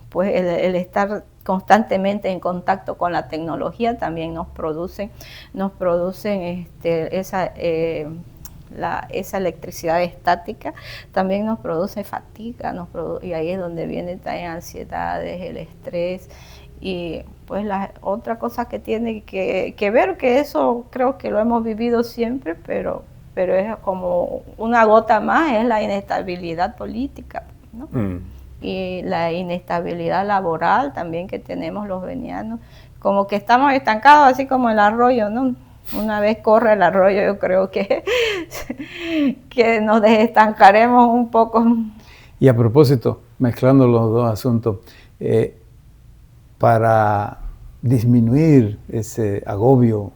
pues el estar constantemente en contacto con la tecnología también nos producen esa electricidad estática, también nos produce fatiga, y ahí es donde vienen también ansiedades, el estrés. Y pues la otra cosa que tiene que ver, que eso creo que lo hemos vivido siempre, pero es como una gota más, es la inestabilidad política, ¿no? Y la inestabilidad laboral también que tenemos los venianos, como que estamos estancados así como el arroyo, ¿no? Una vez corre el arroyo, yo creo que nos desestancaremos un poco. Y a propósito, mezclando los dos asuntos, para disminuir ese agobio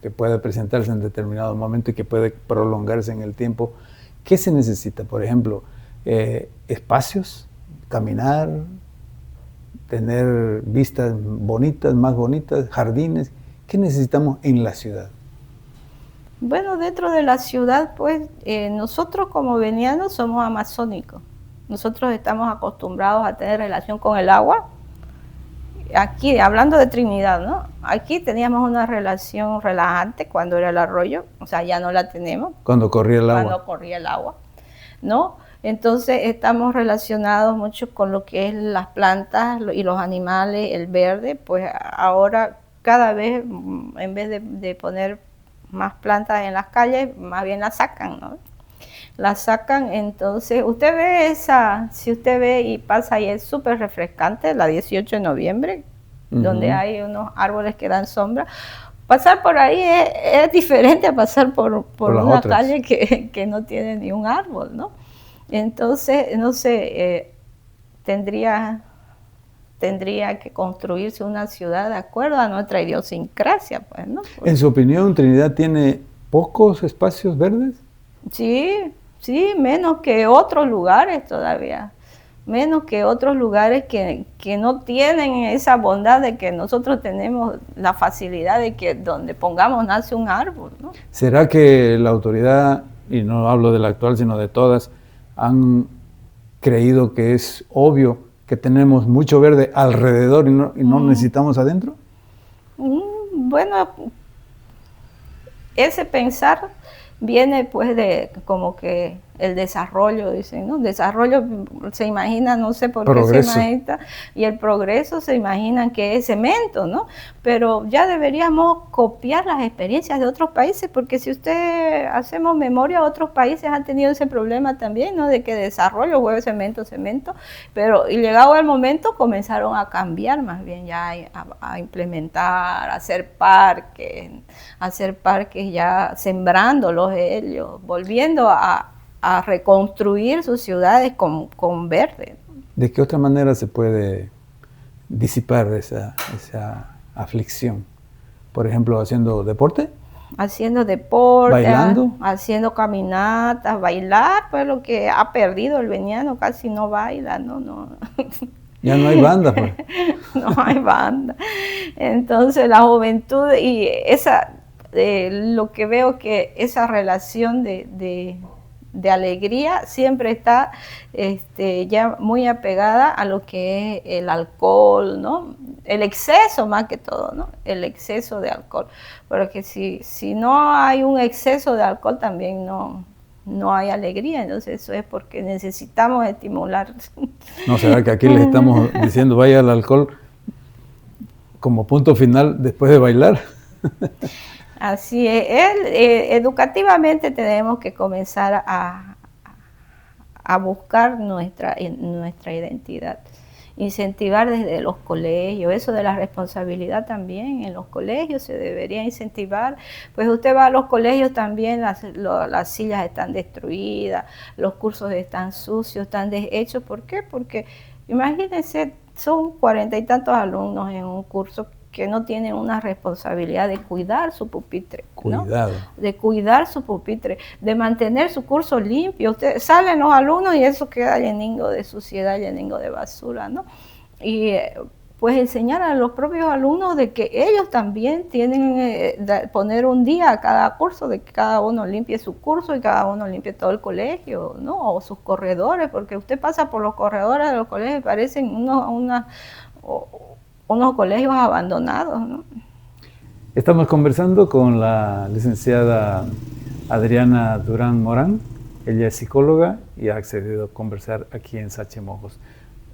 que puede presentarse en determinado momento y que puede prolongarse en el tiempo, ¿qué se necesita? Por ejemplo, espacios, caminar, tener vistas bonitas, más bonitas, jardines. ¿Qué necesitamos en la ciudad? Bueno, dentro de la ciudad, pues nosotros como venianos somos amazónicos. Nosotros estamos acostumbrados a tener relación con el agua. Aquí, hablando de Trinidad, ¿no? Aquí teníamos una relación relajante cuando era el arroyo, o sea, ya no la tenemos. Cuando corría el agua. Cuando corría el agua, ¿no? Entonces estamos relacionados mucho con lo que es las plantas y los animales, el verde, pues ahora cada vez en vez de poner más plantas en las calles, más bien las sacan, ¿no? Las sacan, entonces usted ve si usted ve y pasa y es súper refrescante, la 18 de noviembre, donde hay unos árboles que dan sombra. Pasar por ahí es diferente a pasar por una calle que no tiene ni un árbol, ¿no? Entonces, no sé, tendría que construirse una ciudad de acuerdo a nuestra idiosincrasia, pues, ¿no? En su opinión, ¿Trinidad tiene pocos espacios verdes? Sí, menos que otros lugares todavía. Menos que otros lugares que no tienen esa bondad de que nosotros tenemos la facilidad de que donde pongamos nace un árbol, ¿no? ¿Será que la autoridad, y no hablo de la actual sino de todas, han creído que es obvio que tenemos mucho verde alrededor y no necesitamos adentro? Bueno, ese pensar viene pues de como que el desarrollo, dicen, ¿no? Desarrollo se imagina, no sé por qué se imagina, y el progreso se imaginan que es cemento, ¿no? Pero ya deberíamos copiar las experiencias de otros países, porque si usted hacemos memoria, otros países han tenido ese problema también, ¿no? De que desarrollo fue cemento, pero y llegado el momento comenzaron a cambiar más bien ya a implementar, a hacer parques ya sembrándolos ellos, volviendo a reconstruir sus ciudades con verde. ¿De qué otra manera se puede disipar esa aflicción? Por ejemplo, haciendo deporte. Haciendo deporte, bailando, haciendo caminatas, bailar, pues lo que ha perdido el veniano, casi no baila, no. Ya no hay banda, pues. No hay banda. Entonces la juventud y lo que veo que esa relación de de alegría siempre está ya muy apegada a lo que es el alcohol, ¿no? El exceso más que todo, ¿no? El exceso de alcohol. Porque si no hay un exceso de alcohol también no hay alegría. Entonces eso es porque necesitamos estimular. ¿No será que aquí les estamos diciendo vaya al alcohol como punto final después de bailar? Así es. Educativamente tenemos que comenzar a buscar nuestra identidad. Incentivar desde los colegios, eso de la responsabilidad también en los colegios se debería incentivar. Pues usted va a los colegios también, las sillas están destruidas, los cursos están sucios, están deshechos. ¿Por qué? Porque imagínense, son 40 y tantos alumnos en un curso que no tienen una responsabilidad de cuidar su pupitre, ¿no? Cuidado. De cuidar su pupitre, de mantener su curso limpio. Salen los alumnos y eso queda lleningo de suciedad, lleningo de basura, ¿no? Y pues enseñar a los propios alumnos de que ellos también tienen poner un día a cada curso, de que cada uno limpie su curso y cada uno limpie todo el colegio, ¿no? O sus corredores, porque usted pasa por los corredores de los colegios y parecen unos colegios abandonados, ¿no? Estamos conversando con la licenciada Adriana Durán Morán. Ella es psicóloga y ha accedido a conversar aquí en Sache Mojos.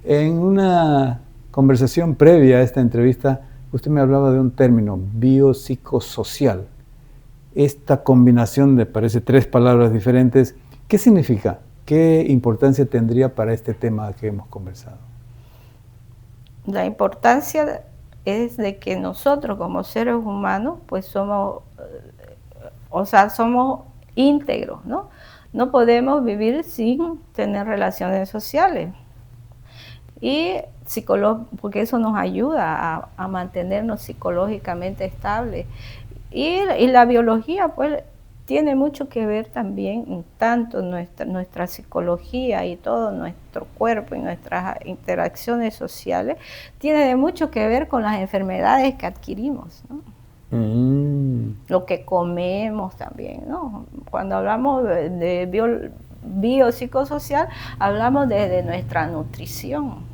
En una conversación previa a esta entrevista, usted me hablaba de un término, biopsicosocial. Esta combinación de, parece, 3 palabras diferentes, ¿qué significa? ¿Qué importancia tendría para este tema que hemos conversado? La importancia es de que nosotros como seres humanos pues somos íntegros, ¿no? No podemos vivir sin tener relaciones sociales. Y porque eso nos ayuda a mantenernos psicológicamente estables. Y la biología pues tiene mucho que ver también, tanto nuestra psicología y todo nuestro cuerpo y nuestras interacciones sociales, tiene mucho que ver con las enfermedades que adquirimos, ¿no? Lo que comemos también, ¿no? Cuando hablamos de biopsicosocial, hablamos de nuestra nutrición.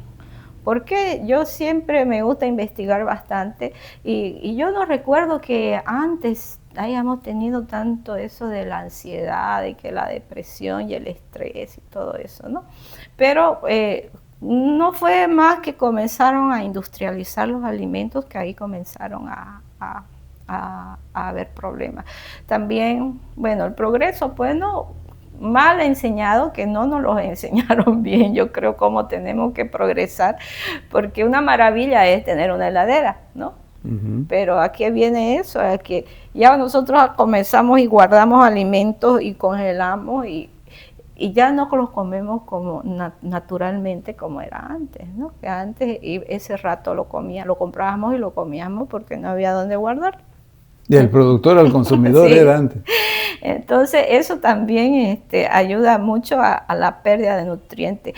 Porque yo siempre me gusta investigar bastante y yo no recuerdo que antes hayamos tenido tanto eso de la ansiedad y que la depresión y el estrés y todo eso, ¿no? Pero no fue más que comenzaron a industrializar los alimentos que ahí comenzaron a haber problemas. También, bueno, el progreso, pues no, mal enseñado, que no nos lo enseñaron bien, yo creo, cómo tenemos que progresar, porque una maravilla es tener una heladera, ¿no? Pero ¿a qué viene eso? A que ya nosotros comenzamos y guardamos alimentos y congelamos y ya no los comemos como naturalmente como era antes, ¿no? Que antes ese rato lo comprábamos y lo comíamos porque no había dónde guardar. Y el productor al consumidor sí. Era antes. Entonces eso también ayuda mucho a la pérdida de nutrientes.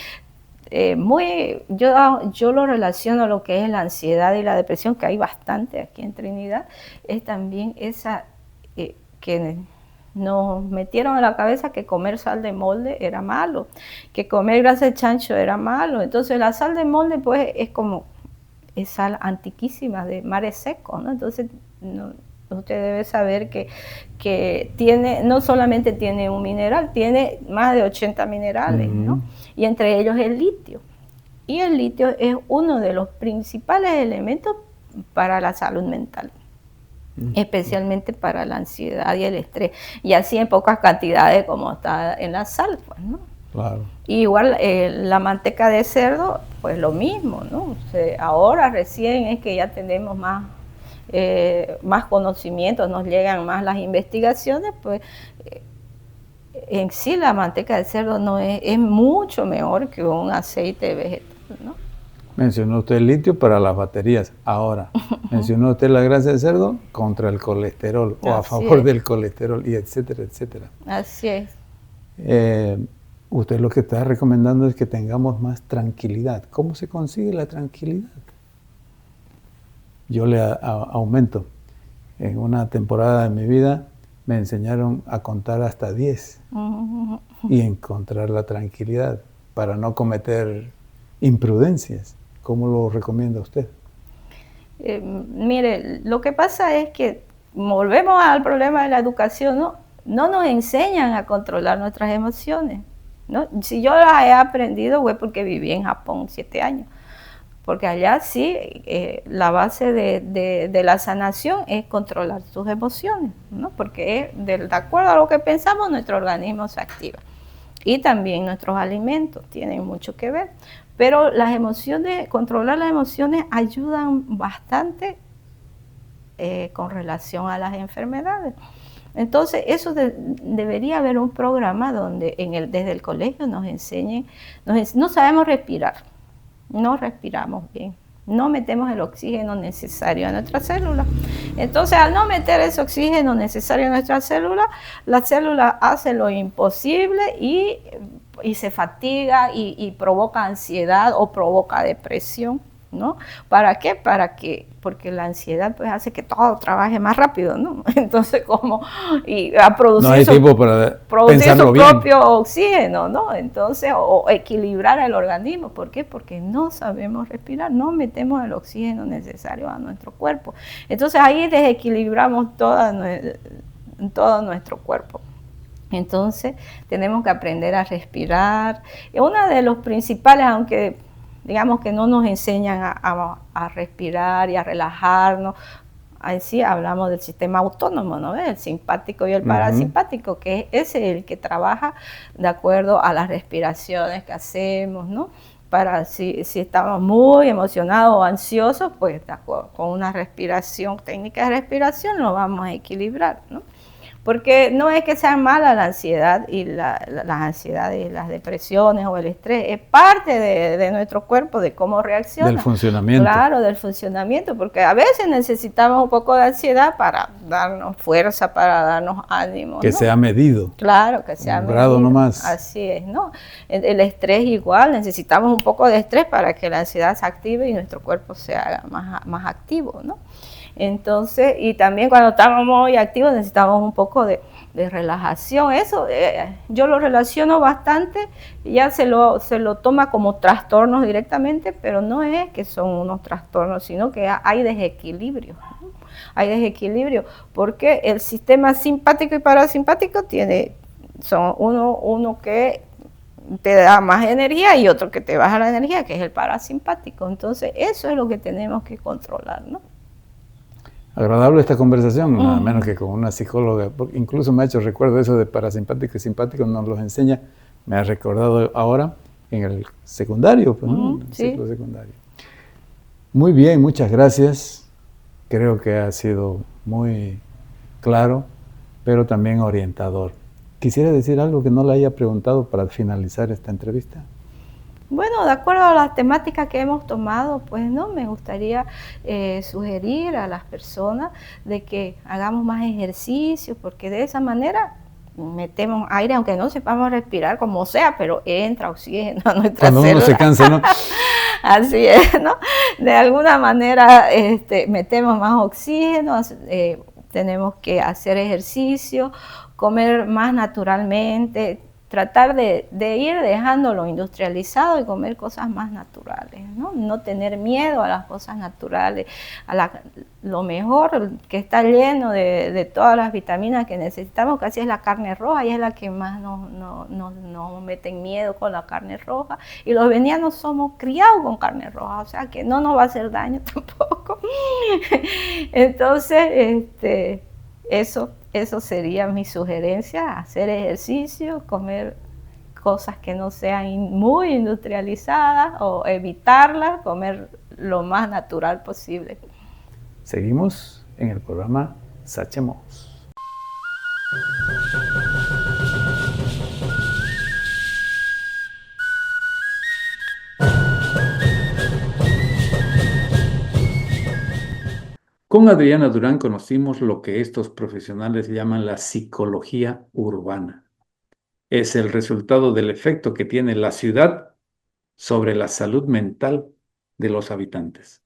Yo lo relaciono a lo que es la ansiedad y la depresión, que hay bastante aquí en Trinidad, es también esa que nos metieron en la cabeza que comer sal de molde era malo, que comer grasa de chancho era malo. Entonces la sal de molde pues es sal antiquísima de mares secos, ¿no? Entonces usted debe saber que no solamente tiene un mineral, tiene más de 80 minerales, ¿no? Y entre ellos el litio. Y el litio es uno de los principales elementos para la salud mental, especialmente para la ansiedad y el estrés. Y así en pocas cantidades como está en la sal, pues, ¿no? Claro. Y igual la manteca de cerdo, pues lo mismo, ¿no? O sea, ahora recién es que ya tenemos más conocimientos, nos llegan más las investigaciones, pues en sí la manteca de cerdo no es mucho mejor que un aceite vegetal, ¿no? Mencionó usted el litio para las baterías. Ahora, mencionó usted la grasa de cerdo contra el colesterol o a favor del colesterol y etcétera, etcétera. Así es. Usted lo que está recomendando es que tengamos más tranquilidad. ¿Cómo se consigue la tranquilidad? Yo le aumento. En una temporada de mi vida me enseñaron a contar hasta 10 Ujú. y encontrar la tranquilidad para no cometer imprudencias. ¿Cómo lo recomienda usted? Mire, lo que pasa es que volvemos al problema de la educación, ¿no? No nos enseñan a controlar nuestras emociones, ¿no? Si yo las he aprendido fue porque viví en Japón 7 años, porque allá sí, la base de la sanación es controlar tus emociones, ¿no? Porque de acuerdo a lo que pensamos, nuestro organismo se activa. Y también nuestros alimentos tienen mucho que ver. Pero las emociones, controlar las emociones ayudan bastante con relación a las enfermedades. Entonces, eso debería haber un programa donde desde el colegio nos enseñen, no sabemos respirar, no respiramos bien, no metemos el oxígeno necesario a nuestras células. Entonces, al no meter ese oxígeno necesario a nuestras células, la célula hace lo imposible y se fatiga y provoca ansiedad o provoca depresión, ¿no? ¿Para qué? Porque la ansiedad pues hace que todo trabaje más rápido, ¿no? Entonces, a No hay tiempo para producir pensarlo su bien. propio oxígeno, ¿no? Entonces, o equilibrar el organismo. ¿Por qué? Porque no sabemos respirar, no metemos el oxígeno necesario a nuestro cuerpo. Entonces, ahí desequilibramos todo nuestro cuerpo. Entonces, tenemos que aprender a respirar. Uno de los principales, aunque digamos que no nos enseñan a respirar y a relajarnos, ahí sí hablamos del sistema autónomo, ¿no? El simpático y el parasimpático, que es el que trabaja de acuerdo a las respiraciones que hacemos, ¿no? Para si estamos muy emocionados o ansiosos, pues de acuerdo, con una respiración, técnica de respiración, lo vamos a equilibrar, ¿no? Porque no es que sea mala la ansiedad y las ansiedades, las depresiones o el estrés, es parte de nuestro cuerpo, de cómo reacciona. Del funcionamiento. Claro, del funcionamiento, porque a veces necesitamos un poco de ansiedad para darnos fuerza, para darnos ánimo, que ¿no? sea medido. Claro, que sea medido. Un grado nomás. Así es, ¿no? El estrés igual, necesitamos un poco de estrés para que la ansiedad se active y nuestro cuerpo se haga más activo, ¿no? Entonces, y también cuando estamos muy activos necesitamos un poco de relajación. Eso yo lo relaciono bastante, ya se lo toma como trastornos directamente, pero no es que son unos trastornos, sino que hay desequilibrio, ¿no? Hay desequilibrio porque el sistema simpático y parasimpático son uno que te da más energía y otro que te baja la energía, que es el parasimpático. Entonces, eso es lo que tenemos que controlar, ¿no? Agradable esta conversación, a menos que con una psicóloga, incluso me ha hecho recuerdo eso de parasimpático y simpático, nos los enseña, me ha recordado ahora en el secundario, pues, ¿no? En el ciclo secundario. Muy bien, muchas gracias. Creo que ha sido muy claro, pero también orientador. ¿Quisiera decir algo que no le haya preguntado para finalizar esta entrevista? Bueno, de acuerdo a las temáticas que hemos tomado, pues no, me gustaría sugerir a las personas de que hagamos más ejercicio, porque de esa manera metemos aire, aunque no sepamos respirar como sea, pero entra oxígeno a nuestra célula. Cuando uno se cansa, ¿no? Así es, ¿no? De alguna manera metemos más oxígeno, tenemos que hacer ejercicio, comer más naturalmente, tratar de ir dejando lo industrializado y comer cosas más naturales, ¿no? No tener miedo a las cosas naturales, lo mejor que está lleno de todas las vitaminas que necesitamos, casi es la carne roja y es la que más nos meten miedo con la carne roja, y los venianos somos criados con carne roja, o sea que no nos va a hacer daño tampoco. Entonces, eso sería mi sugerencia: hacer ejercicio, comer cosas que no sean muy industrializadas o evitarlas, comer lo más natural posible. Seguimos en el programa Sachemos. Con Adriana Durán conocimos lo que estos profesionales llaman la psicología urbana. Es el resultado del efecto que tiene la ciudad sobre la salud mental de los habitantes.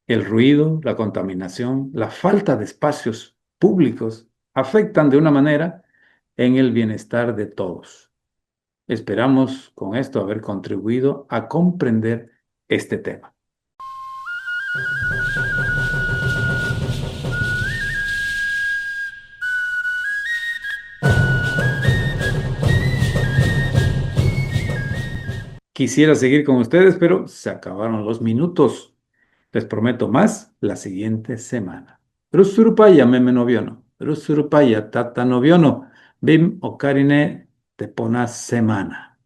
El ruido, la contaminación, la falta de espacios públicos afectan de una manera en el bienestar de todos. Esperamos con esto haber contribuido a comprender este tema. Quisiera seguir con ustedes, pero se acabaron los minutos. Les prometo más la siguiente semana. Rusurupaya meme noviono. Rusurupaya tata noviono. Bim okarine te pona semana.